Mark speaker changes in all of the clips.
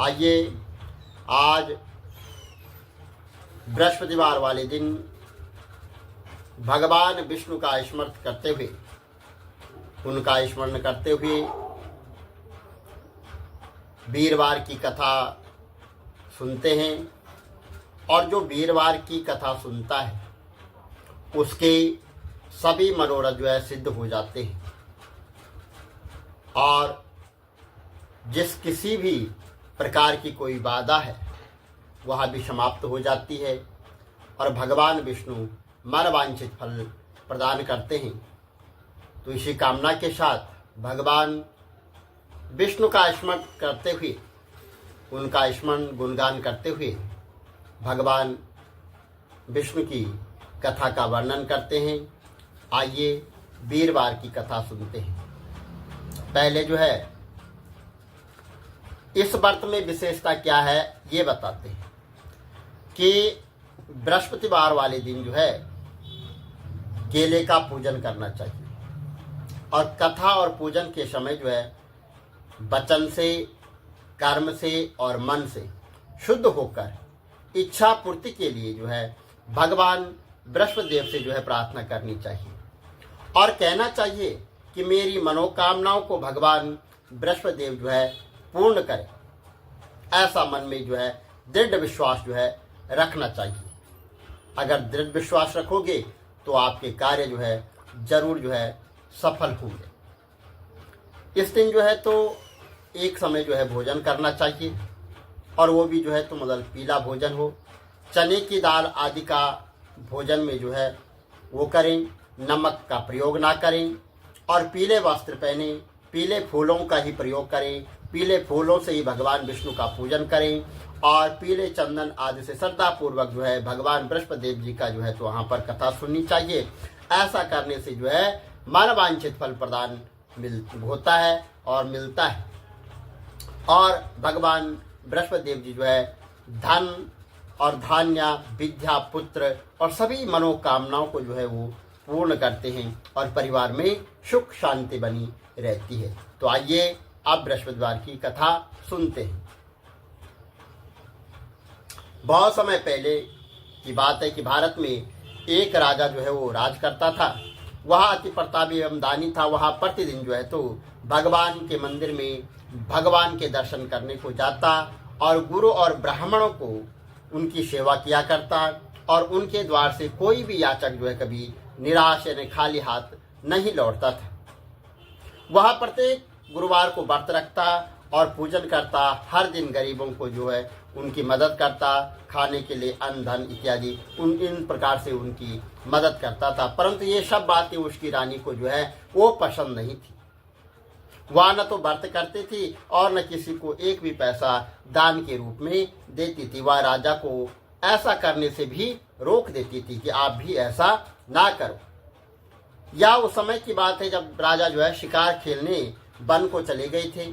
Speaker 1: आइए आज बृहस्पतिवार वाले दिन भगवान विष्णु का स्मरण करते हुए, उनका स्मरण करते हुए वीरवार की कथा सुनते हैं। और जो वीरवार की कथा सुनता है उसके सभी मनोरथ जो है सिद्ध हो जाते हैं और जिस किसी भी प्रकार की कोई बाधा है वह भी समाप्त हो जाती है और भगवान विष्णु मनवांछित फल प्रदान करते हैं। तो इसी कामना के साथ भगवान विष्णु का स्मरण करते हुए, उनका स्मरण गुणगान करते हुए भगवान विष्णु की कथा का वर्णन करते हैं। आइए वीरवार की कथा सुनते हैं। पहले जो है इस व्रत में विशेषता क्या है ये बताते हैं कि बृहस्पतिवार वाले दिन जो है केले का पूजन करना चाहिए और कथा और पूजन के समय जो है वचन से, कर्म से और मन से शुद्ध होकर इच्छा पूर्ति के लिए जो है भगवान बृहस्पति देव से जो है प्रार्थना करनी चाहिए और कहना चाहिए कि मेरी मनोकामनाओं को भगवान बृहस्पति देव जो है पूर्ण करे। ऐसा मन में जो है दृढ़ विश्वास जो है रखना चाहिए। अगर दृढ़ विश्वास रखोगे तो आपके कार्य जो है जरूर जो है सफल होंगे। इस दिन जो है तो एक समय जो है भोजन करना चाहिए और वो भी जो है तो मतलब पीला भोजन हो। चने की दाल आदि का भोजन में जो है वो करें, नमक का प्रयोग ना करें और पीले वस्त्र पहने, पीले फूलों का ही प्रयोग करें, पीले फूलों से ही भगवान विष्णु का पूजन करें और पीले चंदन आदि से श्रद्धापूर्वक जो है भगवान बृहस्पति देव जी का जो है तो वहाँ पर कथा सुननी चाहिए। ऐसा करने से जो है मनवांछित फल प्रदान होता है और मिलता है और भगवान बृहस्पति देव जी जो है धन और धान्य, विद्या, पुत्र और सभी मनोकामनाओं को जो है वो पूर्ण करते हैं और परिवार में सुख शांति बनी रहती है। तो आइए अब बृहस्पतिवार की कथा सुनते हैं। बहुत समय पहले की बात है कि भारत में एक राजा जो है वो राज करता था। वह अति प्रतापी एवं दानी था। वह प्रतिदिन जो है तो भगवान के मंदिर में भगवान के दर्शन करने को जाता और गुरु और ब्राह्मणों को उनकी सेवा किया करता और उनके द्वार से कोई भी याचक जो है कभी निराश यानी खाली हाथ नहीं लौटता था। वह प्रत्येक गुरुवार को व्रत रखता और पूजन करता। हर दिन गरीबों को जो है उनकी मदद करता, खाने के लिए अन्न धन इत्यादि इन प्रकार से उनकी मदद करता था। परंतु ये सब बातें उसकी रानी को जो है वो पसंद नहीं थी। वह न तो व्रत करती थी और न किसी को एक भी पैसा दान के रूप में देती थी। वह राजा को ऐसा करने से भी रोक देती थी कि आप भी ऐसा ना करो। या उस समय की बात है जब राजा जो है शिकार खेलने वन को चले गए थे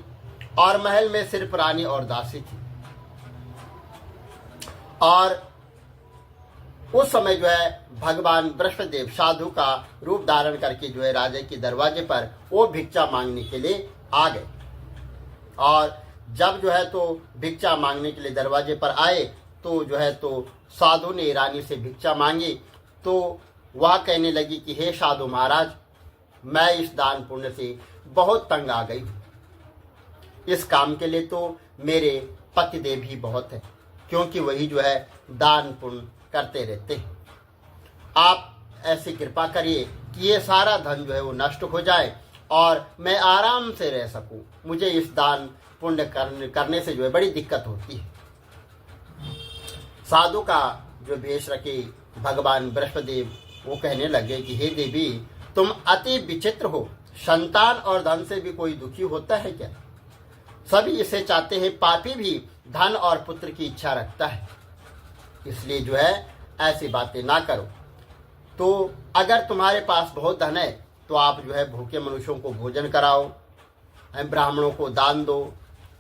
Speaker 1: और महल में सिर्फ रानी और दासी थी और उस समय जो है भगवान बृहस्पति देव साधु का रूप धारण करके जो है राजा के दरवाजे पर वो भिक्षा मांगने के लिए आ गए। और जब जो है तो भिक्षा मांगने के लिए दरवाजे पर आए तो जो है तो साधु ने रानी से भिक्षा मांगी। तो वह कहने लगी कि हे साधु महाराज, मैं इस दान पुण्य से बहुत तंग आ गई हूँ। इस काम के लिए तो मेरे पतिदेव ही बहुत है, क्योंकि वही जो है दान पुण्य करते रहते हैं। आप ऐसी कृपा करिए कि ये सारा धन जो है वो नष्ट हो जाए और मैं आराम से रह सकूं। मुझे इस दान पुण्य करने से जो है बड़ी दिक्कत होती है। साधु का जो वेश रखे भगवान बृहस्पति देव वो कहने लगे कि हे देवी, तुम अति विचित्र हो। संतान और धन से भी कोई दुखी होता है क्या? सभी इसे चाहते हैं। पापी भी धन और पुत्र की इच्छा रखता है। इसलिए जो है ऐसी बातें ना करो। तो अगर तुम्हारे पास बहुत धन है तो आप जो है भूखे मनुष्यों को भोजन कराओ, ब्राह्मणों को दान दो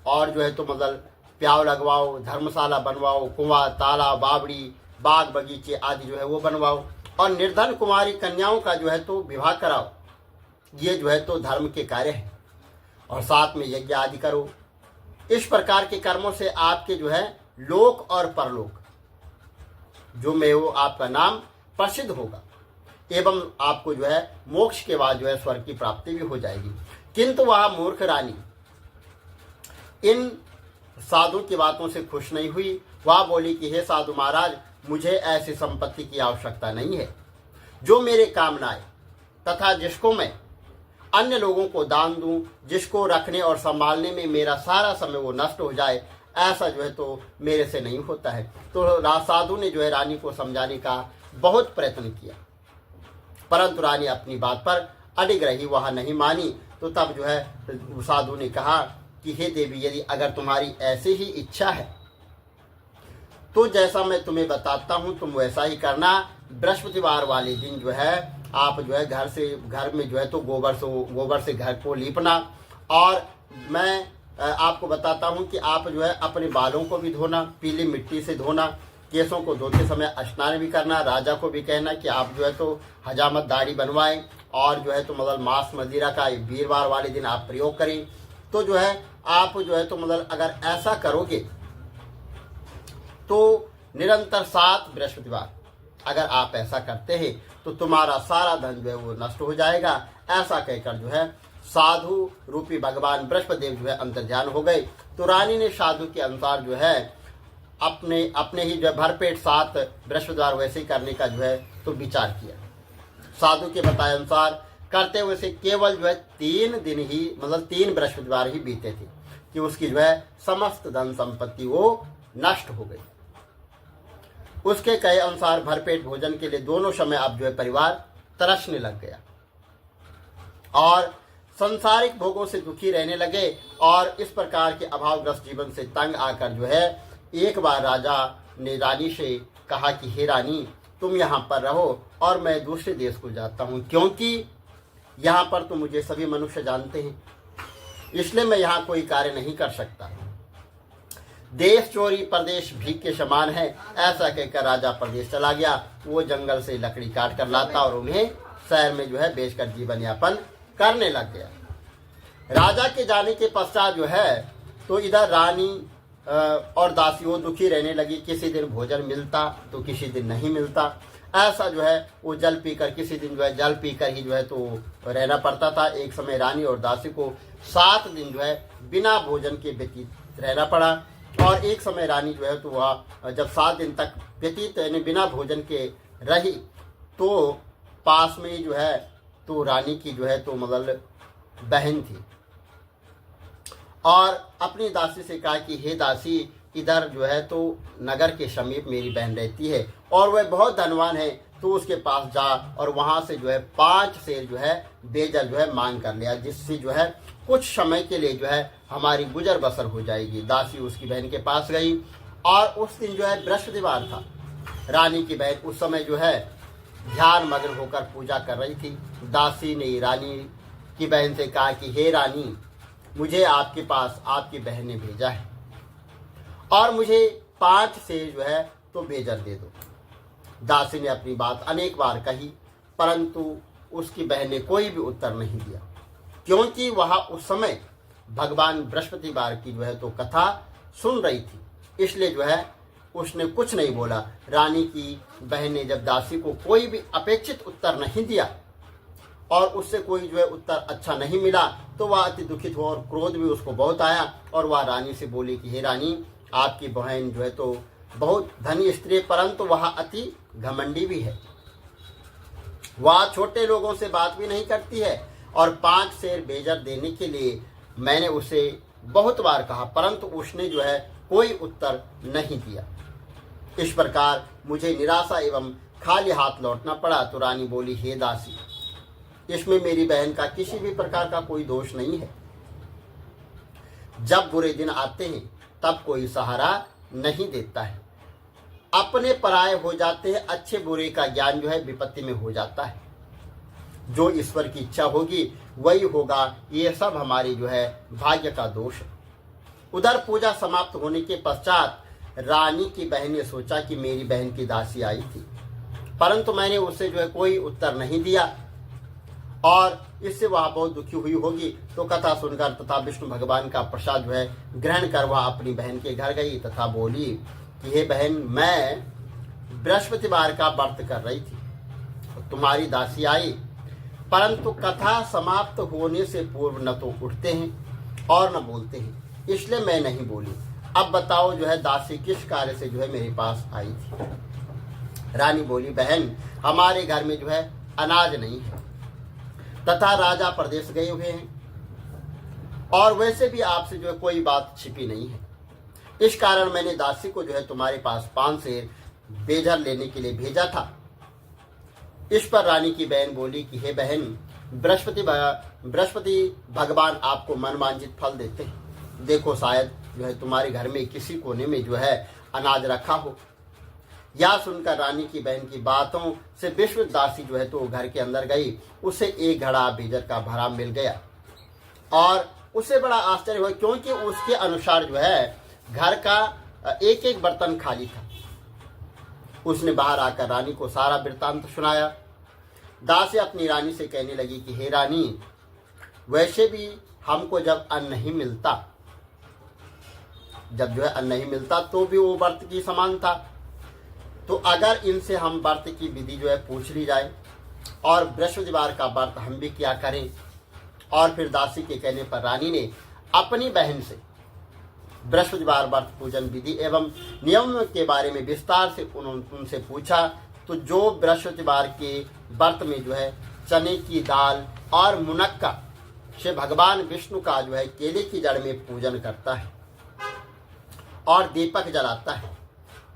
Speaker 1: और जो है तो मतलब प्याव लगवाओ, धर्मशाला बनवाओ, कुआं, तालाब, बावड़ी, बाग बगीचे आदि जो है वो बनवाओ और निर्धन कुमारी कन्याओं का जो है तो विवाह कराओ। ये जो है तो धर्म के कार्य है। और साथ में यज्ञ आदि करो। इस प्रकार के कर्मों से आपके जो है लोक और परलोक जो में वो आपका नाम प्रसिद्ध होगा एवं आपको जो है मोक्ष के बाद जो है स्वर्ग की प्राप्ति भी हो जाएगी। किंतु वह मूर्ख रानी इन साधु की बातों से खुश नहीं हुई। वह बोली कि हे साधु महाराज, मुझे ऐसी संपत्ति की आवश्यकता नहीं है जो मेरे काम न आए तथा जिसको मैं अन्य लोगों को दान दूं, जिसको रखने और संभालने में मेरा सारा समय वो नष्ट हो जाए, ऐसा जो है तो मेरे से नहीं होता है। तो साधु ने जो है रानी को समझाने का बहुत प्रयत्न किया, परंतु रानी अपनी बात पर अडिग रही, वह नहीं मानी। तो तब जो है साधु ने कहा कि हे देवी, यदि अगर तुम्हारी ऐसी ही इच्छा है तो जैसा मैं तुम्हें बताता हूँ तुम वैसा ही करना। बृहस्पतिवार वाले दिन जो है आप जो है घर में जो है तो गोबर से घर को लीपना। और मैं आपको बताता हूँ कि आप जो है अपने बालों को भी धोना, पीली मिट्टी से धोना, केसों को धोते समय स्नान भी करना। राजा को भी कहना कि आप जो है तो हजामत दाढ़ी बनवाएं और जो है तो मतलब मांस मदिरा का वीरवार वाले दिन आप प्रयोग करें। तो जो है आप जो है तो मतलब अगर ऐसा करोगे तो निरंतर 7 बृहस्पतिवार अगर आप ऐसा करते हैं तो तुम्हारा सारा धन जो है वो नष्ट हो जाएगा। ऐसा कहकर जो है साधु रूपी भगवान बृहस्पति जो है अंतर्ध्यान हो गए। तो रानी ने साधु के अनुसार जो है अपने ही जो भरपेट 7 बृहस्पतिवार वैसे ही करने का जो है तो विचार किया। साधु के बताए अनुसार करते हुए से केवल जो है 3 दिन ही मतलब 3 बृहस्पतिवार ही बीते थे कि उसकी जो है समस्त धन संपत्ति वो नष्ट हो गई। उसके कहे अनुसार भरपेट भोजन के लिए दोनों समय अब जो है परिवार तरसने लग गया और संसारिक भोगों से दुखी रहने लगे। और इस प्रकार के अभावग्रस्त जीवन से तंग आकर जो है एक बार राजा ने रानी से कहा कि हे रानी, तुम यहाँ पर रहो और मैं दूसरे देश को जाता हूँ, क्योंकि यहाँ पर तो मुझे सभी मनुष्य जानते हैं, इसलिए मैं यहाँ कोई कार्य नहीं कर सकता। देश चोरी प्रदेश भीख के समान है। ऐसा कहकर राजा प्रदेश चला गया। वो जंगल से लकड़ी काट कर लाता और उन्हें शहर में जो है बेचकर जीवन यापन करने लग गया। राजा के जाने के पश्चात जो है तो इधर रानी और दासियों दुखी रहने लगी। किसी दिन भोजन मिलता तो किसी दिन नहीं मिलता। ऐसा जो है वो जल पीकर किसी दिन जो है जल पीकर ही जो है तो रहना पड़ता था। एक समय रानी और दासी को 7 दिन जो है बिना भोजन के व्यतीत रहना पड़ा। और एक समय रानी जो है तो वह जब 7 दिन तक व्यतीत यानी बिना भोजन के रही तो पास में ही जो है तो रानी की जो है तो मतलब बहन थी और अपनी दासी से कहा कि हे दासी, इधर जो है तो नगर के समीप मेरी बहन रहती है और वह बहुत धनवान है, तो उसके पास जा और वहाँ से जो है 5 सेर जो है बेजल जो है मांग कर लिया, जिससे जो है कुछ समय के लिए जो है हमारी गुजर बसर हो जाएगी। दासी उसकी बहन के पास गई और उस दिन जो है बृहस्पतिवार था। रानी की बहन उस समय जो है ध्यान मग्न होकर पूजा कर रही थी। दासी ने रानी की बहन से कहा कि हे रानी, मुझे आपके पास आपकी बहन ने भेजा है और मुझे 5 सेर जो है तो बेजल दे दो। दासी ने अपनी बात अनेक बार कही, परंतु उसकी बहन ने कोई भी उत्तर नहीं दिया, क्योंकि वह उस समय भगवान बृहस्पतिवार की जो है तो कथा सुन रही थी, इसलिए जो है उसने कुछ नहीं बोला। रानी की बहन ने जब दासी को कोई भी अपेक्षित उत्तर नहीं दिया और उससे कोई जो है उत्तर अच्छा नहीं मिला तो वह अति दुखित हो और क्रोध भी उसको बहुत आया और वह रानी से बोली कि हे रानी, आपकी बहन जो है तो बहुत धनी स्त्री, परंतु वह अति घमंडी भी है। वह छोटे लोगों से बात भी नहीं करती है और 5 सेर बेजर देने के लिए मैंने उसे बहुत बार कहा, परंतु उसने जो है कोई उत्तर नहीं दिया। इस प्रकार मुझे निराशा एवं खाली हाथ लौटना पड़ा। तो रानी बोली, हे दासी, इसमें मेरी बहन का किसी भी प्रकार का कोई दोष नहीं है। जब बुरे दिन आते हैं तब कोई सहारा नहीं देता है, अपने पराये हो जाते हैं। अच्छे बुरे का ज्ञान जो है विपत्ति में हो जाता है। जो ईश्वर की इच्छा होगी वही होगा। ये सब हमारी जो है भाग्य का दोष है। उधर पूजा समाप्त होने के पश्चात रानी की बहन ने सोचा कि मेरी बहन की दासी आई थी, परंतु मैंने उससे जो है कोई उत्तर नहीं दिया और इससे वह बहुत दुखी हुई होगी। तो कथा सुनकर तथा विष्णु भगवान का प्रसाद जो है ग्रहण कर वह अपनी बहन के घर गई तथा बोली कि हे बहन, मैं बृहस्पतिवार का व्रत कर रही थी, तुम्हारी दासी आई, परंतु कथा समाप्त होने से पूर्व न तो उठते हैं और न बोलते हैं, इसलिए मैं नहीं बोली। अब बताओ जो है दासी किस कार्य से जो है मेरे पास आई थी। रानी बोली, बहन, हमारे घर में जो है अनाज नहीं है तथा राजा प्रदेश गए हुए हैं और वैसे भी आपसे जो है कोई बात छिपी नहीं है। इस कारण मैंने दासी को जो है तुम्हारे पास 5 सेर बेझर लेने के लिए भेजा था। इस पर रानी की बहन बोली कि हे बहन, बृहस्पति भगवान आपको मनवांछित फल देते हैं। देखो, शायद जो है तुम्हारे घर में किसी कोने में जो है अनाज रखा हो। यह सुनकर रानी की बहन की बातों से विश्व दासी जो है तो घर के अंदर गई, उसे एक घड़ा बेजर का भरा मिल गया और उसे बड़ा आश्चर्य हुआ, क्योंकि उसके अनुसार जो है घर का एक एक बर्तन खाली था। उसने बाहर आकर रानी को सारा वृत्तांत सुनाया। दासी अपनी रानी से कहने लगी कि हे रानी, वैसे भी हमको जब अन्न नहीं मिलता, जब जो है अन्न नहीं मिलता तो भी वो व्रत की समान था, तो अगर इनसे हम व्रत की विधि जो है पूछ ली जाए और बृहस्पतिवार का व्रत हम भी क्या करें। और फिर दासी के कहने पर रानी ने अपनी बहन से बृहस्पतिवार व्रत पूजन विधि एवं नियमों के बारे में विस्तार से उनसे पूछा। तो जो बृहस्पतिवार के व्रत में जो है चने की दाल और मुनक्का से भगवान विष्णु का जो है केले की जड़ में पूजन करता है और दीपक जलाता है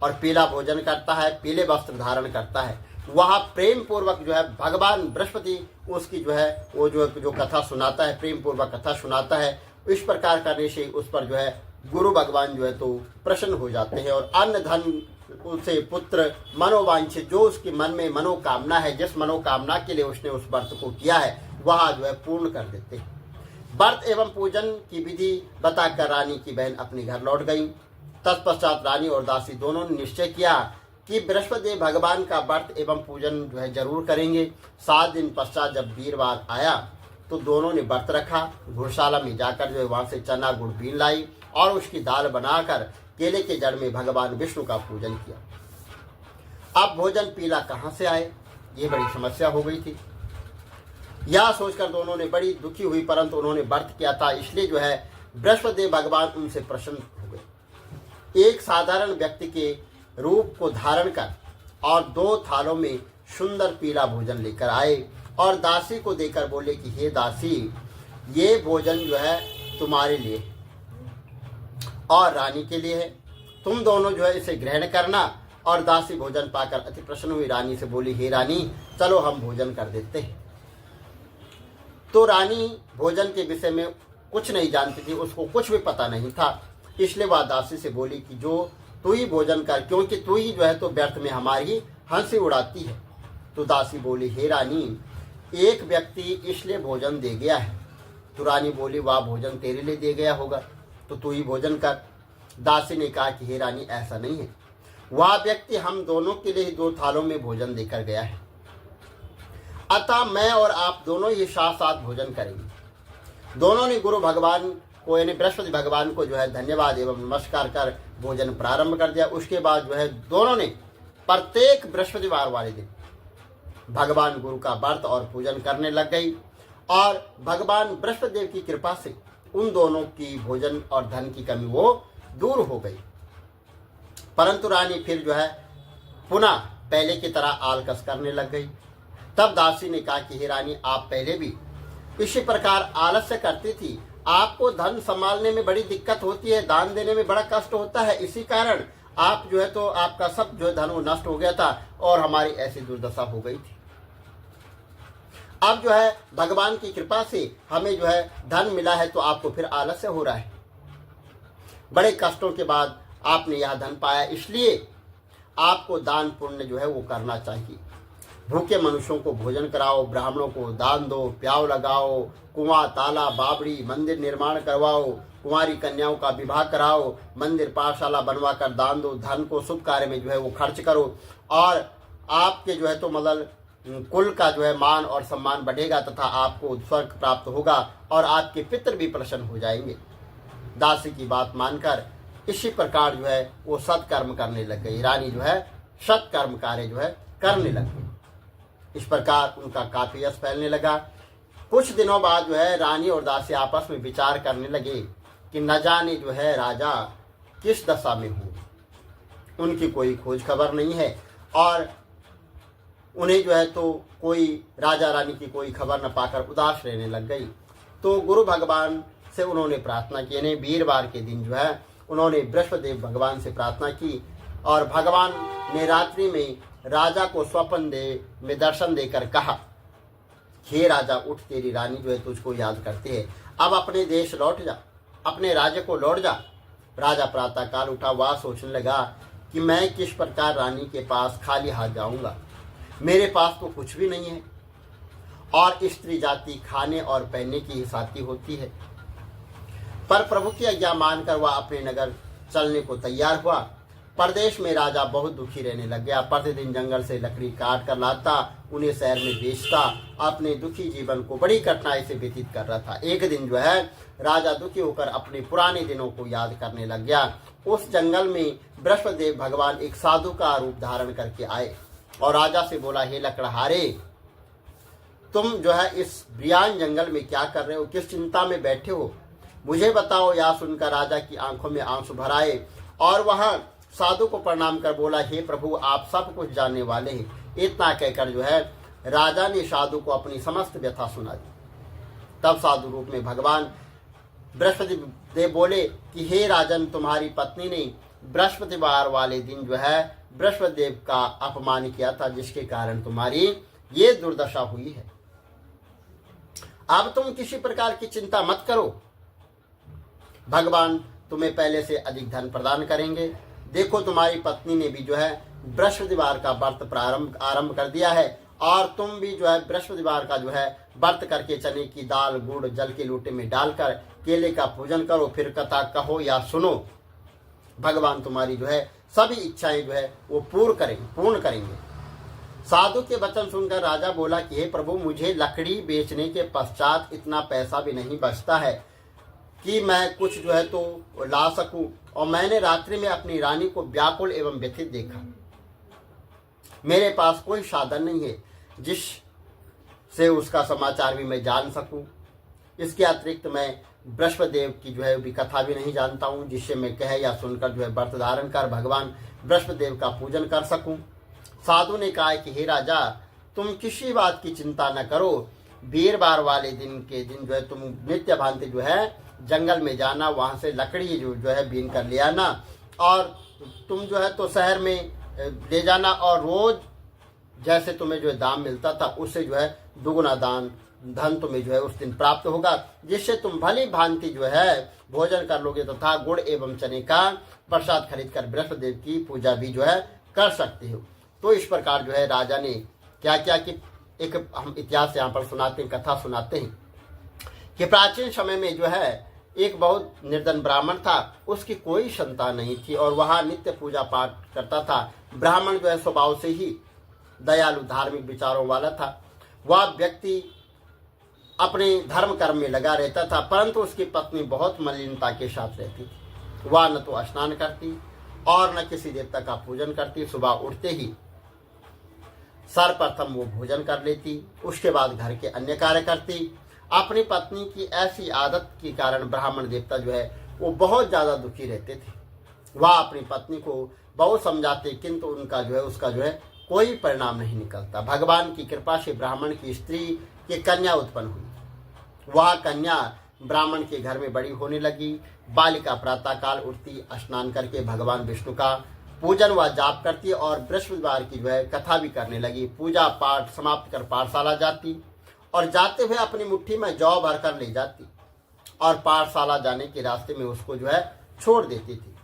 Speaker 1: और पीला भोजन करता है, पीले वस्त्र धारण करता है, वह प्रेम पूर्वक जो है भगवान बृहस्पति उसकी जो है वो जो कथा सुनाता है, प्रेम पूर्वक कथा सुनाता है। इस प्रकार करने से उस पर जो है गुरु भगवान जो है तो प्रसन्न हो जाते हैं और अन्न धन उसे पुत्र मनोवांछित जो उसके मन में मनोकामना है, जिस मनोकामना के लिए उसने उस व्रत को किया है, वह जो है पूर्ण कर देते हैं। व्रत एवं पूजन की विधि बताकर रानी की बहन अपने घर लौट गई। तत्पश्चात रानी और दासी दोनों ने निश्चय किया कि बृहस्पति भगवान का व्रत एवं पूजन जो है जरूर करेंगे। 7 दिन पश्चात जब वीरवार आया तो दोनों ने व्रत रखा। घुड़शाला में जाकर जो है वहां से चना गुड़ बीन लाई और उसकी दाल बनाकर केले के जड़ में भगवान विष्णु का पूजन किया। अब भोजन पीला कहाँ से आए, ये बड़ी समस्या हो गई थी। यह सोचकर दोनों ने बड़ी दुखी हुई, परंतु उन्होंने व्रत किया था, इसलिए जो है बृहस्पति भगवान उनसे प्रसन्न हो गए। एक साधारण व्यक्ति के रूप को धारण कर और 2 थालों में सुंदर पीला भोजन लेकर आए और दासी को देकर बोले कि हे दासी, ये भोजन जो है तुम्हारे लिए और रानी के लिए है, तुम दोनों जो है इसे ग्रहण करना। और दासी भोजन पाकर अति प्रसन्न हुई, रानी से बोली, हे रानी, चलो हम भोजन कर देते हैं। तो रानी भोजन के विषय में कुछ नहीं जानती थी, उसको कुछ भी पता नहीं था, इसलिए वह दासी से बोली कि जो तू ही भोजन कर, क्योंकि तू ही जो है तो व्यर्थ में हमारी हंसी उड़ाती है। तो दासी बोली, हे रानी, एक व्यक्ति इसलिए भोजन दे गया है। तो रानी बोली, वह भोजन तेरे लिए दे गया होगा, तो तू ही भोजन कर। दासी ने कहा कि हे रानी, ऐसा नहीं है, वह व्यक्ति हम दोनों के लिए 2 थालों में भोजन देकर गया है, अतः मैं और आप दोनों ही साथ साथ भोजन करेंगे। दोनों ने गुरु भगवान को यानी बृहस्पति भगवान को जो है धन्यवाद एवं नमस्कार कर भोजन प्रारंभ कर दिया। उसके बाद जो है दोनों ने प्रत्येक बृहस्पतिवार वाले दिन भगवान गुरु का व्रत और पूजन करने लग गई और भगवान बृहस्पति देव की कृपा से उन दोनों की भोजन और धन की कमी वो दूर हो गई। परंतु रानी फिर जो है पुनः पहले की तरह आलकस करने लग गई। तब दासी ने कहा कि हे रानी, आप पहले भी इसी प्रकार आलस्य करती थी, आपको धन संभालने में बड़ी दिक्कत होती है, दान देने में बड़ा कष्ट होता है, इसी कारण आप जो है तो आपका सब जो है धन वो नष्ट हो गया था और हमारी ऐसी दुर्दशा हो गई थी। अब जो है भगवान की कृपा से हमें जो है धन मिला है, तो आपको फिर आलस्य हो रहा है। बड़े कष्टों के बाद आपने यह धन पाया, इसलिए आपको दान पुण्य जो है वो करना चाहिए। भूखे मनुष्यों को भोजन कराओ, ब्राह्मणों को दान दो, प्याव लगाओ, कुआं, तालाब, बावड़ी, मंदिर निर्माण करवाओ, कुंवारी कन्याओं का विवाह कराओ, मंदिर पाठशाला बनवा कर दान दो, धन को शुभ कार्य में जो है वो खर्च करो। और आपके जो है तो मतलब कुल का जो है मान और सम्मान बढ़ेगा तथा आपको स्वर्ग प्राप्त होगा और आपके पितृ भी प्रसन्न हो जाएंगे। दासी की बात मानकर इसी प्रकार जो है वो सत्कर्म करने लग गई। रानी जो है सत्कर्म कार्य जो है करने लग गई। इस प्रकार उनका काफी यश फैलने लगा। कुछ दिनों बाद जो है रानी और दासी आपस में विचार करने लगे कि न जाने जो है राजा किस दशा में हो, उनकी कोई खोज खबर नहीं है और उन्हें जो है तो कोई राजा रानी की कोई खबर न पाकर उदास रहने लग गई। तो गुरु भगवान से उन्होंने प्रार्थना की। यानी वीरवार के दिन जो है उन्होंने बृहस्पति भगवान से प्रार्थना की और भगवान ने रात्रि में राजा को स्वप्न में दर्शन देकर कहा, हे राजा उठ, तेरी रानी जो है तुझको याद करती है, अब अपने देश लौट जा, अपने राज्य को लौट जा। राजा प्रातः काल उठा, वह सोचने लगा कि मैं किस प्रकार रानी के पास खाली हाथ जाऊंगा, मेरे पास तो कुछ भी नहीं है और स्त्री जाति खाने और पहनने की ही साथी होती है। पर प्रभु की आज्ञा मानकर वह अपने नगर चलने को तैयार हुआ। परदेश में राजा बहुत दुखी रहने लग गया। प्रतिदिन जंगल से लकड़ी काट कर लाता, उन्हें शहर में बेचता, अपने दुखी जीवन को बड़ी कठिनाई से व्यतीत कर रहा था। एक दिन जो है राजा दुखी होकर अपने पुराने दिनों को याद करने लग गया। उस जंगल में बृहस्पति भगवान एक साधु का रूप धारण करके आए और राजा से बोला, हे लकड़हारे, तुम जो है इस बियान जंगल में क्या कर रहे हो, किस चिंता में बैठे हो, मुझे बताओ। यह सुनकर राजा की आंखों में आंसू भर आए और वह साधु को प्रणाम कर बोला, हे प्रभु, आप सब कुछ जानने वाले हैं। इतना कहकर जो है राजा ने साधु को अपनी समस्त व्यथा सुना दी। तब साधु रूप में भगवान बृहस्पति देव बोले कि हे राजन, तुम्हारी पत्नी ने बृहस्पतिवार वाले दिन जो है बृहस्पति देव का अपमान किया था, जिसके कारण तुम्हारी ये दुर्दशा हुई है। अब तुम किसी प्रकार की चिंता मत करो, भगवान तुम्हें पहले से अधिक धन प्रदान करेंगे। देखो, तुम्हारी पत्नी ने भी जो है बृहस्पतिवार का व्रत आरंभ कर दिया है और तुम भी जो है बृहस्पतिवार का जो है व्रत करके चने की दाल गुड़ जल के लोटे में डालकर केले का पूजन करो, फिर कथा कहो या सुनो। भगवान तुम्हारी जो है सभी इच्छाएं जो है वो पूर्ण करेंगे। साधु के वचन सुनकर राजा बोला कि हे प्रभु, मुझे लकड़ी बेचने के पश्चात इतना पैसा भी नहीं बचता है कि मैं कुछ जो है तो ला सकूं, और मैंने रात्रि में अपनी रानी को व्याकुल एवं व्यथित देखा। मेरे पास कोई साधन नहीं है जिससे उसका समाचार भी मैं जान सकूं। इसके अतिरिक्त मैं बृहस्पति देव की जो है भी कथा भी नहीं जानता हूं, जिससे मैं कह या सुनकर जो है व्रत धारण कर भगवान बृहस्पति देव का पूजन कर सकूं। साधु ने कहा कि हे राजा, तुम किसी बात की चिंता न करो। वीरवार वाले दिन के दिन जो है तुम नित्य भांति जो है जंगल में जाना, वहां से लकड़ी जो है बीन कर ले आना और तुम जो है तो शहर में ले जाना और रोज जैसे तुम्हें जो है दाम मिलता था उससे जो है दुगुना धन तुम्हें जो है उस दिन प्राप्त होगा, जिससे तुम भली भांति जो है भोजन कर लोगे तथा गुड़ एवं चने का प्रसाद खरीद कर बृहस्पति देव की पूजा भी जो है कर सकते हो। तो इस प्रकार जो है राजा ने क्या किया कि एक हम इतिहास यहाँ पर सुनाते हैं, कथा सुनाते हैं कि प्राचीन समय में जो है एक बहुत निर्धन ब्राह्मण था, उसकी कोई संतान नहीं थी और वह नित्य पूजा पाठ करता था। ब्राह्मण जो है स्वभाव से ही दयालु धार्मिक विचारों वाला था। वह व्यक्ति अपने धर्म कर्म में लगा रहता था, परंतु उसकी पत्नी बहुत मलिनता के साथ रहती थी। वह न तो स्नान करती और न किसी देवता का पूजन करती। सुबह उठते ही सर्वप्रथम वो भोजन कर लेती, उसके बाद घर के अन्य कार्य करती। अपनी पत्नी की ऐसी आदत के कारण ब्राह्मण देवता जो है वो बहुत ज्यादा दुखी रहते थे। वह अपनी पत्नी को बहुत समझाते, किंतु उसका जो है कोई परिणाम नहीं निकलता। भगवान की कृपा से ब्राह्मण की स्त्री की कन्या उत्पन्न हुई। वह कन्या ब्राह्मण के घर में बड़ी होने लगी। बालिका प्रातःकाल उठती, स्नान करके भगवान विष्णु का पूजन व जाप करती और बृहस्पतिवार की जो है कथा भी करने लगी। पूजा पाठ समाप्त कर पाठशाला जाती और जाते हुए अपनी मुट्ठी में जौ भर कर ले जाती और पाठशाला जाने के रास्ते में उसको जो है छोड़ देती थी।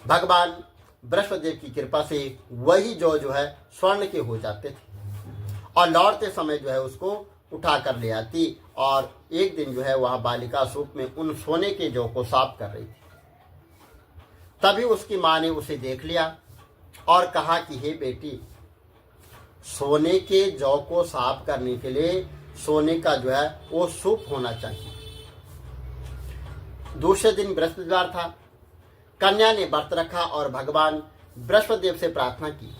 Speaker 1: भगवान बृहस्पति देव की कृपा से वही जौ जो है स्वर्ण के हो जाते थे और लौटते समय जो है उसको उठा कर ले आती और एक दिन जो है वह बालिका सूप में उन सोने के जौ को साफ कर रही थी। तभी उसकी माँ ने उसे देख लिया और कहा कि हे बेटी, सोने के जौ को साफ करने के लिए सोने का जो है वो सूप होना चाहिए। दूसरे दिन बृहस्पतिवार था। कन्या ने व्रत रखा और भगवान बृहस्पति देव से प्रार्थना की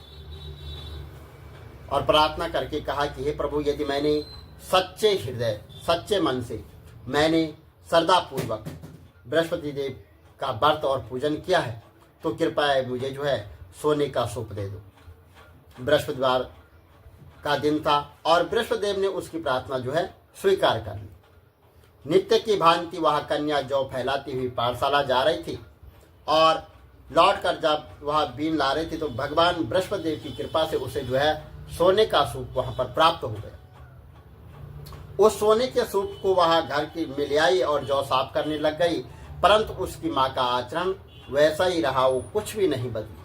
Speaker 1: और प्रार्थना करके कहा कि हे प्रभु, यदि मैंने सच्चे हृदय सच्चे मन से मैंने श्रद्धापूर्वक बृहस्पति देव का व्रत और पूजन किया है तो कृपया मुझे जो है सोने का सूप दे दो। बृहस्पतिवार का दिन था और बृहस्पति देव ने उसकी प्रार्थना जो है स्वीकार कर ली। नित्य की भांति वह कन्या जौ फैलाती हुई पाठशाला जा रही थी और लौटकर जब वह बीन ला रही थी तो भगवान बृहस्पति देव की कृपा से उसे जो है सोने का सूप वहां पर प्राप्त हो गया। उस सोने के सूप को वह घर की में ले आई और जौ साफ करने लग गई, परंतु उसकी मां का आचरण वैसा ही रहा, वो कुछ भी नहीं बदली।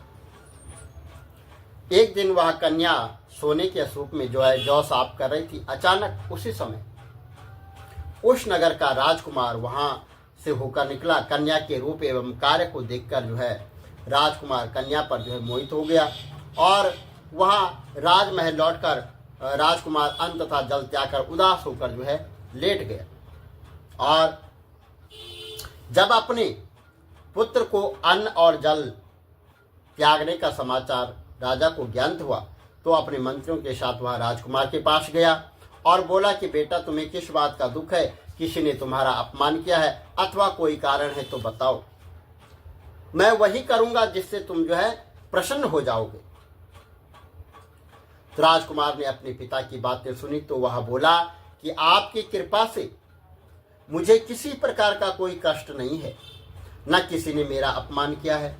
Speaker 1: एक दिन वह कन्या सोने के सूप में जो है जौ साफ कर रही थी। अचानक उसी समय उस नगर का राजकुमार वहां से होकर निकला। कन्या के रूप एवं कार्य को देखकर जो है राजकुमार कन्या पर जो है मोहित हो गया और वहां राजमहल लौटकर राजकुमार अन्न तथा जल त्याग कर उदास होकर जो है लेट गया। और जब अपने पुत्र को अन्न और जल त्यागने का समाचार राजा को ज्ञात हुआ तो अपने मंत्रियों के साथ वह राजकुमार के पास गया और बोला कि बेटा, तुम्हें किस बात का दुख है? किसी ने तुम्हारा अपमान किया है अथवा कोई कारण है तो बताओ, मैं वही करूंगा जिससे तुम जो है प्रसन्न हो जाओगे। तो राजकुमार ने अपने पिता की बातें सुनी तो वह बोला कि आपकी कृपा से मुझे किसी प्रकार का कोई कष्ट नहीं है, न किसी ने मेरा अपमान किया है,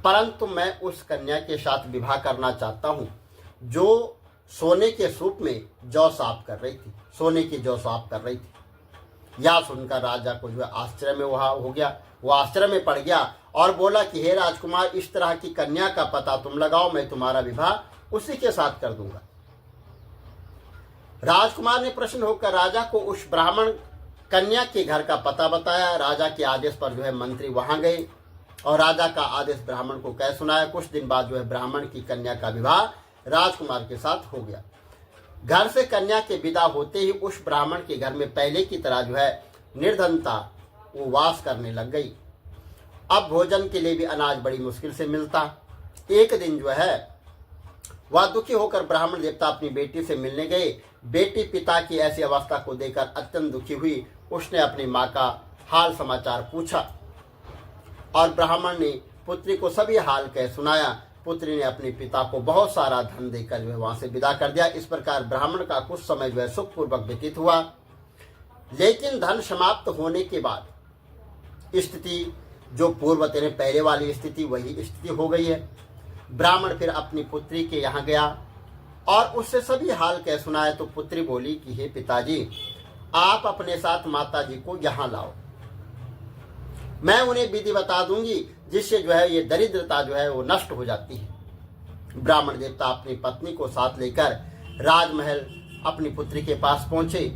Speaker 1: परंतु मैं उस कन्या के साथ विवाह करना चाहता हूं जो सोने के सूप में जौ साफ कर रही थी, सोने की जौ साफ कर रही थी। यह सुनकर राजा को जो है आश्चर्य में वह हो गया, वो आश्चर्य में पड़ गया और बोला कि हे राजकुमार, इस तरह की कन्या का पता तुम लगाओ, मैं तुम्हारा विवाह उसी के साथ कर दूंगा। राजकुमार ने प्रसन्न होकर राजा को उस ब्राह्मण कन्या के घर का पता बताया। राजा के आदेश पर जो है मंत्री वहां गए और राजा का आदेश ब्राह्मण को कह सुनाया। कुछ दिन बाद जो है ब्राह्मण की कन्या का विवाह राजकुमार के साथ हो गया। घर से कन्या के विदा होते ही उस ब्राह्मण के घर में पहले की तरह जो है निर्धनता वो वास करने लग गई। अब भोजन के लिए भी अनाज बड़ी मुश्किल से मिलता। एक दिन जो है वह दुखी होकर ब्राह्मण देवता अपनी बेटी से मिलने गए। बेटी पिता की ऐसी अवस्था को देखकर अत्यंत दुखी हुई। उसने अपनी माँ का हाल समाचार पूछा और ब्राह्मण ने पुत्री को सभी हाल कह सुनाया। पुत्री ने अपने पिता को बहुत सारा धन देकर जो है वहां से विदा कर दिया। इस प्रकार ब्राह्मण का कुछ समय जो है सुखपूर्वक व्यतीत हुआ, लेकिन धन समाप्त होने के बाद स्थिति जो पूर्व तेरे पहले वाली स्थिति वही स्थिति हो गई है। ब्राह्मण फिर अपनी पुत्री के यहाँ गया और उससे सभी हाल कह सुनाया तो पुत्री बोली कि हे पिताजी, आप अपने साथ माताजी को यहाँ लाओ, मैं उन्हें विधि बता दूंगी जिससे जो है ये दरिद्रता जो है वो नष्ट हो जाती है। ब्राह्मण देवता अपनी पत्नी को साथ लेकर राजमहल अपनी पुत्री के पास पहुंचे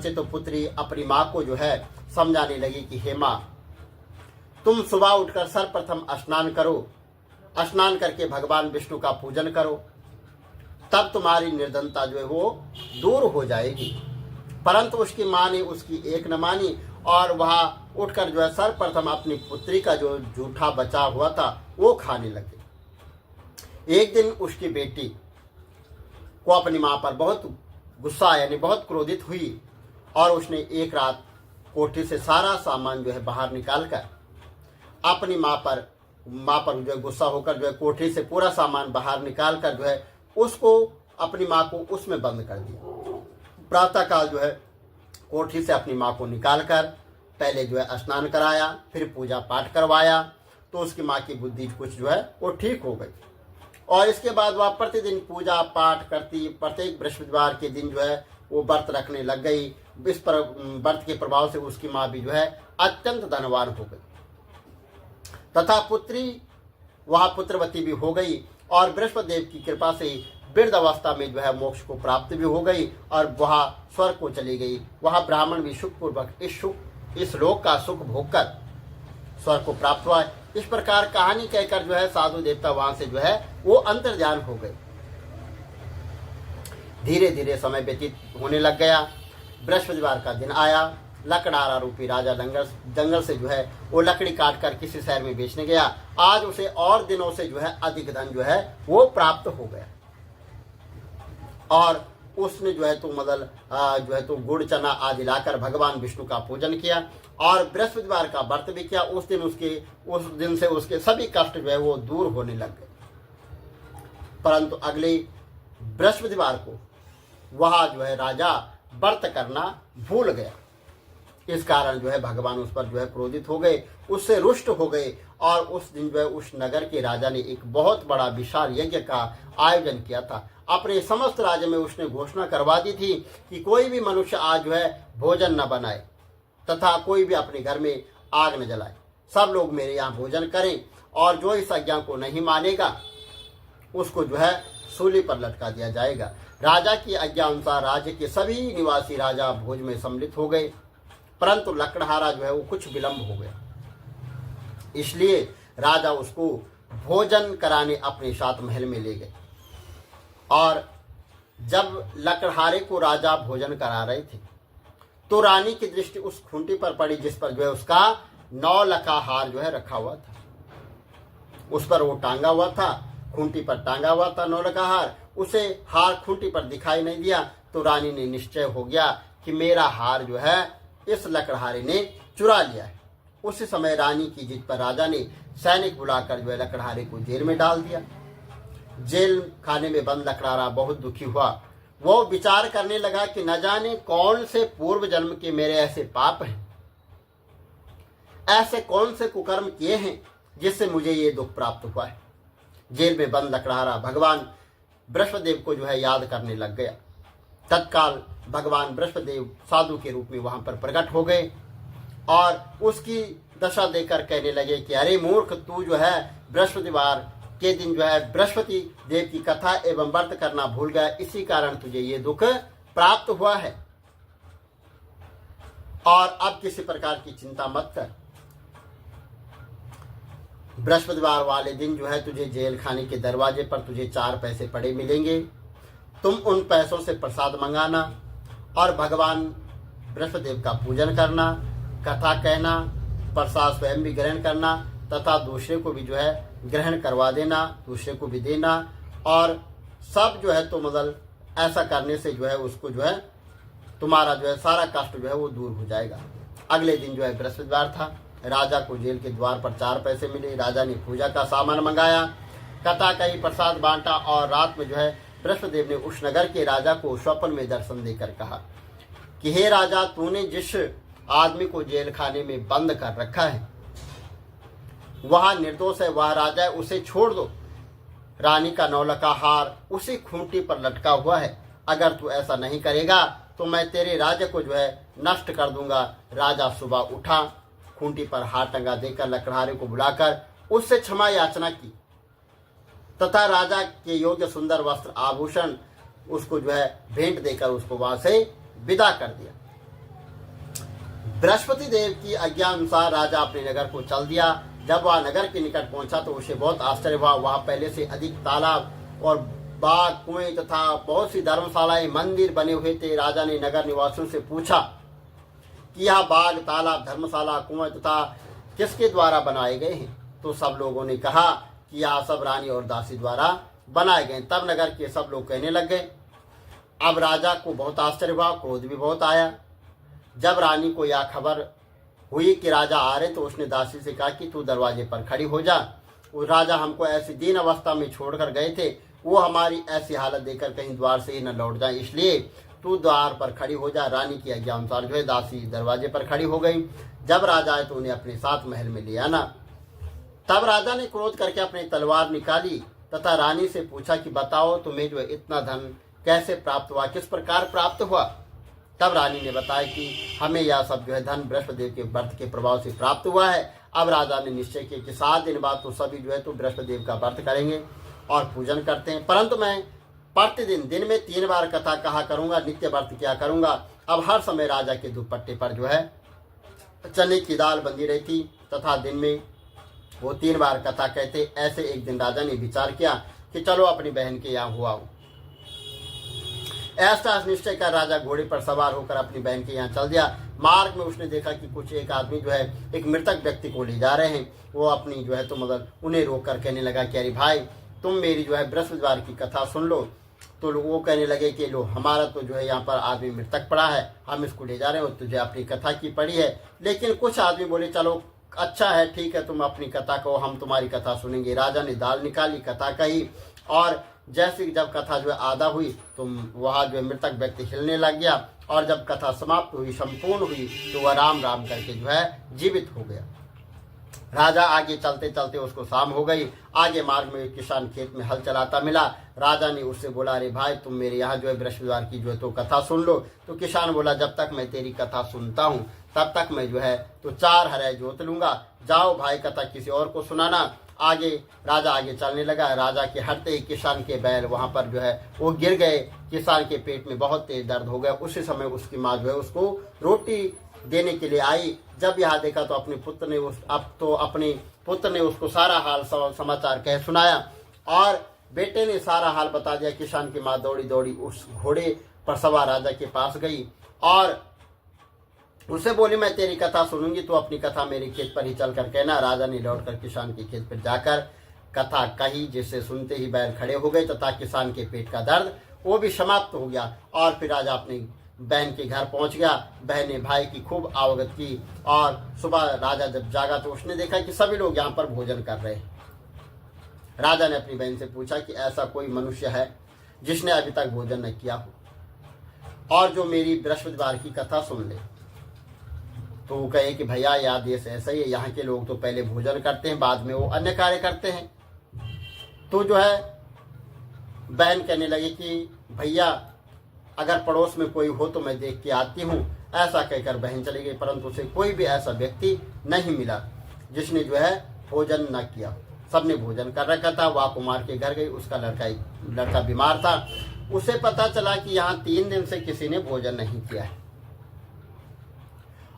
Speaker 1: तो पुत्री अपनी माँ को जो है समझाने लगी कि हे माँ, तुम सुबह उठकर सर्वप्रथम स्नान करो, स्नान करके भगवान विष्णु का पूजन करो, तब तुम्हारी निर्धनता जो है वो दूर हो जाएगी। परंतु उसकी माँ ने उसकी एक न मानी और वह उठकर जो है सर्वप्रथम अपनी पुत्री का जो जूठा बचा हुआ था वो खाने लगे। एक दिन उसकी बेटी को अपनी माँ पर बहुत गुस्सा यानी बहुत क्रोधित हुई और उसने एक रात कोठी से सारा सामान जो है बाहर निकालकर अपनी माँ पर जो है गुस्सा होकर जो है कोठी से पूरा सामान बाहर निकालकर जो है उसको अपनी माँ को उसमें बंद कर दिया। प्रातःकाल जो है कोठी से अपनी माँ को निकालकर पहले जो है स्नान कराया, फिर पूजा पाठ करवाया तो उसकी माँ की बुद्धि कुछ जो है वो ठीक हो गई और इसके बाद वह प्रतिदिन पूजा पाठ करती। प्रत्येक बृहस्पतिवार के दिन जो है वो व्रत रखने लग गई। इस पर व्रत के प्रभाव से उसकी माँ भी जो है अत्यंत धनवान हो गई तथा पुत्री वह पुत्रवती भी हो गई और बृहस्पति देव की कृपा से वृद्ध अवस्था में जो है मोक्ष को प्राप्त भी हो गई और वह स्वर्ग को चली गई। वह ब्राह्मण भी सुखपूर्वक इस लोक का सुख भोगकर स्वर्ग को प्राप्त हुआ। इस प्रकार कहानी कहकर जो है साधु देवता वहां से जो है वो अंतर्ध्यान हो गए। धीरे धीरे समय व्यतीत होने लग गया। बृहस्पतिवार का दिन आया। लकड़हारा रूपी राजा जंगल से जो है वो लकड़ी काट कर किसी शहर में बेचने गया। आज उसे और दिनों से जो है अधिक धन जो है वो प्राप्त हो गया और उसने जो है तो गुड़ चना आदि लाकर भगवान विष्णु का पूजन किया और बृहस्पतिवार का व्रत भी किया। उस दिन से उसके सभी कष्ट जो है वो दूर होने लग गए। परंतु अगले बृहस्पतिवार को वह जो है राजा व्रत करना भूल गया। इस कारण जो है भगवान उस पर जो है क्रोधित हो गए, उससे रुष्ट हो गए और उस दिन जो है उस नगर के राजा ने एक बहुत बड़ा विशाल यज्ञ का आयोजन किया था। अपने समस्त राज्य में उसने घोषणा करवा दी थी कि कोई भी मनुष्य आज जो है भोजन न बनाए तथा कोई भी अपने घर में आग न जलाए। सब लोग मेरे यहाँ भोजन करें और जो इस आज्ञा को नहीं मानेगा उसको जो है सूली पर लटका दिया जाएगा। राजा की आज्ञा अनुसार राज्य के सभी निवासी राजा भोज में सम्मिलित हो गए, परंतु लकड़हारा जो है वो कुछ विलंब हो गया। इसलिए राजा उसको भोजन कराने अपने साथ महल में ले गए और जब लकड़हारे को राजा भोजन करा रहे थे तो रानी की दृष्टि उस खूंटी पर पड़ी जिस पर जो है उसका 9 लखा हार जो है रखा हुआ था। उस पर वो टांगा हुआ था, खूंटी पर टांगा हुआ था 9 लखा हार। उसे हार खूंटी पर दिखाई नहीं दिया तो रानी ने निश्चय हो गया कि मेरा हार जो है इस लकड़हारे ने चुरा लिया है। उसी समय रानी की जिद पर राजा ने सैनिक बुलाकर जो है लकड़हारे को जेल में डाल दिया। जेल खाने में बंद लकड़हारा बहुत दुखी हुआ। वो विचार करने लगा कि न जाने कौन से पूर्व जन्म के मेरे ऐसे पाप हैं, ऐसे कौन से कुकर्म किए हैं जिससे मुझे ये दुख प्राप्त हुआ है। जेल में बंद लकड़हारा भगवान बृहस्पतिदेव को जो है याद करने लग गया। तत्काल भगवान बृहस्पतिदेव साधु के रूप में वहां पर प्रकट हो गए और उसकी दशा देकर कहने लगे कि अरे मूर्ख, तू जो है बृहस्पतिवार के दिन जो है बृहस्पति देव की कथा एवं व्रत करना भूल गया, इसी कारण तुझे ये दुख प्राप्त हुआ है और अब किसी प्रकार की चिंता मत कर। बृहस्पतिवार वाले दिन जो है तुझे जेल खाने के दरवाजे पर तुझे 4 पैसे पड़े मिलेंगे। तुम उन पैसों से प्रसाद मंगाना और भगवान बृहस्पतिदेव का पूजन करना, कथा कहना, प्रसाद स्वयं भी ग्रहण करना तथा दूसरे को भी जो है ग्रहण करवा देना, दूसरे को भी देना और सब जो है तो ऐसा करने से जो है उसको जो है तुम्हारा जो है सारा कष्ट जो है वो दूर हो जाएगा। अगले दिन जो है बृहस्पतिवार था। राजा को जेल के द्वार पर 4 पैसे मिले। राजा ने पूजा का सामान मंगाया, कथा कही, प्रसाद बांटा और रात में जो है बृहस्पतिदेव ने उस नगर के राजा को स्वप्न में दर्शन देकर कहा कि हे राजा, तूने जिस आदमी को जेल खाने में बंद कर रखा है वह निर्दोष है, वह राजा है, उसे छोड़ दो। रानी का 9 लखा हार उसी खूंटी पर लटका हुआ है। अगर तू ऐसा नहीं करेगा तो मैं तेरे राज्य को जो है नष्ट कर दूंगा। राजा सुबह उठा, खूंटी पर हार टंगा देकर लकड़हारे को बुलाकर उससे क्षमा याचना की तथा राजा के योग्य सुंदर वस्त्र आभूषण उसको जो है भेंट देकर उसको वहां से विदा कर दिया। बृहस्पति देव की आज्ञा अनुसार राजा अपने नगर को चल दिया। जब वह नगर के निकट पहुंचा तो उसे बहुत आश्चर्य हुआ। वहां पहले से अधिक तालाब और बाग, कुएं तथा बहुत सी धर्मशालाएं, मंदिर बने हुए थे। राजा ने नगर निवासियों से पूछा कि यह बाग, तालाब, धर्मशाला, कुएं तथा किसके द्वारा बनाए गए हैं? तो सब लोगों ने कहा कि यह सब रानी और दासी द्वारा बनाए गए। तब नगर के सब लोग कहने लग गए। अब राजा को बहुत आश्चर्य हुआ, क्रोध भी बहुत आया। जब रानी को यह खबर हुई कि राजा आ रहे तो उसने दासी से कहा कि तू दरवाजे पर खड़ी हो जा। वो राजा हमको ऐसी दीन अवस्था में छोड़कर गए थे, वो हमारी ऐसी हालत देखकर कहीं द्वार से ही न लौट जाए, इसलिए तू द्वार पर खड़ी हो जा। रानी की आज्ञा अनुसार जो है दासी दरवाजे पर खड़ी हो गई। जब राजा आए तो उन्हें अपने साथ महल में ले आना। तब राजा ने क्रोध करके अपनी तलवार निकाली तथा रानी से पूछा कि बताओ तुम्हें जो है इतना धन कैसे प्राप्त हुआ, किस प्रकार प्राप्त हुआ? तब रानी ने बताया कि हमें यह सब जो है धन बृहस्पतिदेव के व्रत के प्रभाव से प्राप्त हुआ है। अब राजा ने निश्चय किया कि 7 दिन बाद तो सभी जो है तो बृहस्पतिदेव का व्रत करेंगे और पूजन करते हैं, परंतु मैं प्रतिदिन दिन में 3 बार कथा कहा करूंगा, नित्य व्रत किया करूंगा। अब हर समय राजा के दुपट्टे पर जो है चने की दाल बंधी रहती तथा दिन में वो 3 बार कथा कहते। ऐसे एक दिन राजा ने विचार किया कि चलो अपनी बहन के यहाँ हुआ हो। ऐसा निश्चय कर राजा घोड़े पर सवार होकर अपनी बहन के यहाँ चल दिया। मार्ग में उसने देखा कि कुछ एक आदमी जो है एक मृतक व्यक्ति को ले जा रहे हैं। वो अपनी जो है तो मगर उन्हें रोक कर कहने लगा कि अरे भाई, तुम मेरी जो है बृहस्पतिवार की कथा सुन लो। तो वो कहने लगे कि लो, हमारा तो जो है यहाँ पर आदमी मृतक पड़ा है, हम इसको ले जा रहे हैं और तुझे अपनी कथा की पड़ी है। लेकिन कुछ आदमी बोले चलो अच्छा है, ठीक है, तुम अपनी कथा कहो, हम तुम्हारी कथा सुनेंगे। राजा ने दाल निकाली, कथा कही, और जैसे जब कथा जो है आधा हुई तो वहाँ जो है मृतक व्यक्ति हिलने लग गया, और जब कथा समाप्त हुई, संपूर्ण हुई, तो वह राम राम करके जो है जीवित हो गया। राजा आगे चलते चलते उसको शाम हो गई। आगे मार्ग में एक किसान खेत में हल चलाता मिला। राजा ने उससे बोला, अरे भाई, तुम मेरे यहाँ जो है बृहस्पतिवार की जो है तो कथा सुन लो। तो किसान बोला, जब तक मैं तेरी कथा सुनता हूँ तब तक मैं जो है तो 4 हरे जोत लूंगा। जाओ भाई, कथा किसी और को सुनाना। आगे राजा आगे चलने लगा। राजा के हटते ही किसान के बैल वहां पर जो है वो गिर गए। किसान के पेट में बहुत तेज दर्द हो गया। उसी समय उसकी माँ जो है उसको रोटी देने के लिए आई। जब यहाँ देखा तो अपने पुत्र ने उसको सारा हाल समाचार कह सुनाया, और बेटे ने सारा हाल बता दिया। किसान की माँ दौड़ी दौड़ी उस घोड़े पर सवार राजा के पास गई और उसे बोली, मैं तेरी कथा सुनूंगी, तो अपनी कथा मेरे खेत पर ही चल कर कहना। राजा ने लौटकर किसान के खेत पर जाकर कथा कही, जिसे सुनते ही बैल खड़े हो गए तथा किसान के पेट का दर्द वो भी समाप्त हो गया। और फिर राजा अपनी बहन के घर पहुंच गया। बहन ने भाई की खूब आवगत की, और सुबह राजा जब जागा तो उसने देखा कि सभी लोग यहाँ पर भोजन कर रहे हैं। राजा ने अपनी बहन से पूछा कि ऐसा कोई मनुष्य है जिसने अभी तक भोजन न किया हो और जो मेरी बृहस्पतिवार की कथा सुन ले। तो वो कहे कि भैया, याद ये ऐसा ही है, यहाँ के लोग तो पहले भोजन करते हैं, बाद में वो अन्य कार्य करते हैं। तो जो है बहन कहने लगी कि भैया, अगर पड़ोस में कोई हो तो मैं देख के आती हूँ। ऐसा कहकर बहन चली गई, परंतु उसे कोई भी ऐसा व्यक्ति नहीं मिला जिसने जो है भोजन न किया। सबने भोजन कर रखा था। वह कुमार के घर गई। उसका लड़का बीमार था। उसे पता चला कि यहाँ 3 दिन से किसी ने भोजन नहीं किया है।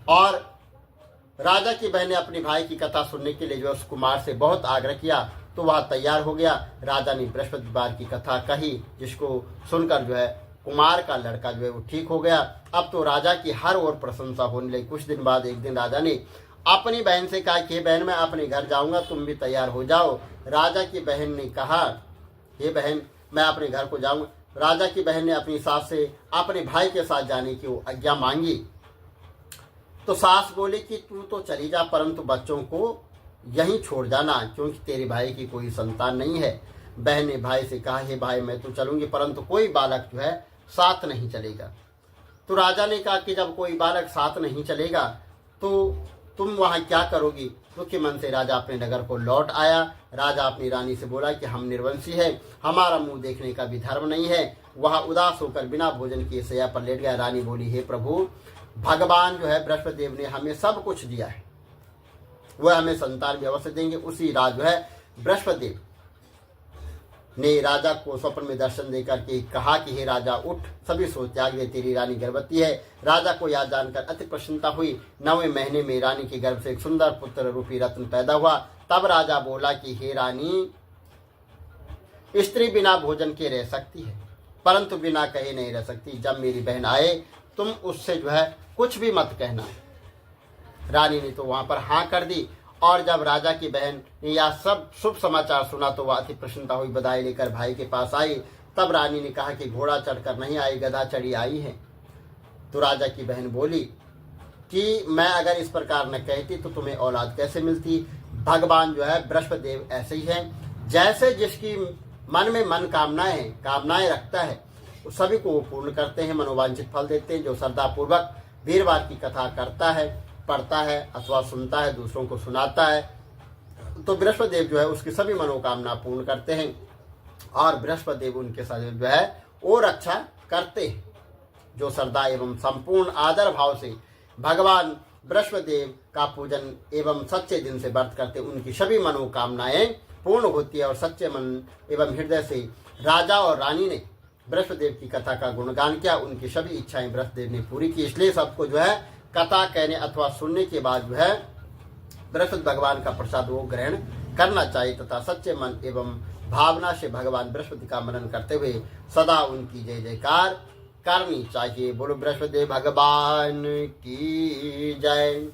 Speaker 1: और राजा की बहन ने अपने भाई की कथा सुनने के लिए जो उस कुमार से बहुत आग्रह किया, तो वह तैयार हो गया। राजा ने बृहस्पतिवार की कथा कही, जिसको सुनकर जो है कुमार का लड़का जो है वो ठीक हो गया। अब तो राजा की हर ओर प्रशंसा होने लगी। कुछ दिन बाद एक दिन राजा ने अपनी बहन से कहा कि बहन, मैं अपने घर जाऊंगा, तुम भी तैयार हो जाओ। राजा की बहन ने कहा, हे बहन, मैं अपने घर को जाऊंगा। राजा की बहन ने अपनी सास से अपने भाई के साथ जाने की आज्ञा मांगी। तो सास बोली कि तू तो चली जा, परंतु बच्चों को यहीं छोड़ जाना, क्योंकि तेरे भाई की कोई संतान नहीं है। बहन ने भाई से कहा, हे भाई, मैं तो चलूंगी, परंतु कोई बालक जो है साथ नहीं चलेगा। तो राजा ने कहा कि जब कोई बालक साथ नहीं चलेगा तो तुम वहां क्या करोगी। दुखी मन से राजा अपने नगर को लौट आया। राजा अपनी रानी से बोला कि हम निर्वंशी है, हमारा मुंह देखने का भी धर्म नहीं है। वह उदास होकर बिना भोजन किए शैया पर लेट गया। रानी बोली, हे प्रभु, भगवान जो है बृहस्पति देव ने हमें सब कुछ दिया है, वह हमें संतान भी अवश्य देंगे। उसी रात जो है बृहस्पति देव ने राजा को स्वप्न में दर्शन देकर के कहा कि हे राजा, उठ, सभी सोच त्याग दे, तेरी रानी गर्भवती है। राजा को यह जानकर अति प्रसन्नता हुई। 9वें महीने में रानी के गर्भ से एक सुंदर पुत्र रूपी रत्न पैदा हुआ। तब राजा बोला कि हे रानी, स्त्री बिना भोजन के रह सकती है, परंतु बिना कहे नहीं रह सकती। जब मेरी बहन आए, तुम उससे जो है कुछ भी मत कहना। रानी ने तो वहां पर हाँ कर दी। और जब राजा की बहन ने यह सब शुभ समाचार सुना तो वह अति प्रसन्नता हुई, बधाई लेकर भाई के पास आई। तब रानी ने कहा कि घोड़ा चढ़कर नहीं आई, गधा चढ़ी आई है। तो राजा की बहन बोली कि मैं अगर इस प्रकार न कहती तो तुम्हें औलाद कैसे मिलती। भगवान जो है बृहस्पति देव ऐसे ही है, जैसे जिसकी मन में मन कामनाएं रखता है, उस सभी को वो पूर्ण करते हैं, मनोवांछित फल देते हैं। जो श्रद्धापूर्वक वीरवार की कथा करता है, पढ़ता है अथवा सुनता है, दूसरों को सुनाता है, तो बृहस्पति देव जो है उसकी सभी मनोकामना पूर्ण करते हैं। और बृहस्पति देव उनके साथ जो है वो रक्षा करते हैं। जो श्रद्धा एवं संपूर्ण आदर भाव से भगवान बृहस्पति देव का पूजन एवं सच्चे दिन से व्रत करते, उनकी सभी मनोकामनाएं पूर्ण होती है। और सच्चे मन एवं हृदय से राजा और रानी ने बृहस्पति देव की कथा का गुणगान किया। उनकी सभी इच्छाएं बृहस्पति देव ने पूरी की। इसलिए सबको जो है कथा कहने अथवा सुनने के बाद जो है बृहस्पति भगवान का प्रसाद वो ग्रहण करना चाहिए तथा सच्चे मन एवं भावना से भगवान बृहस्पति का मनन करते हुए सदा उनकी जय जयकार करनी चाहिए। बोलो बृहस्पति भगवान की जय।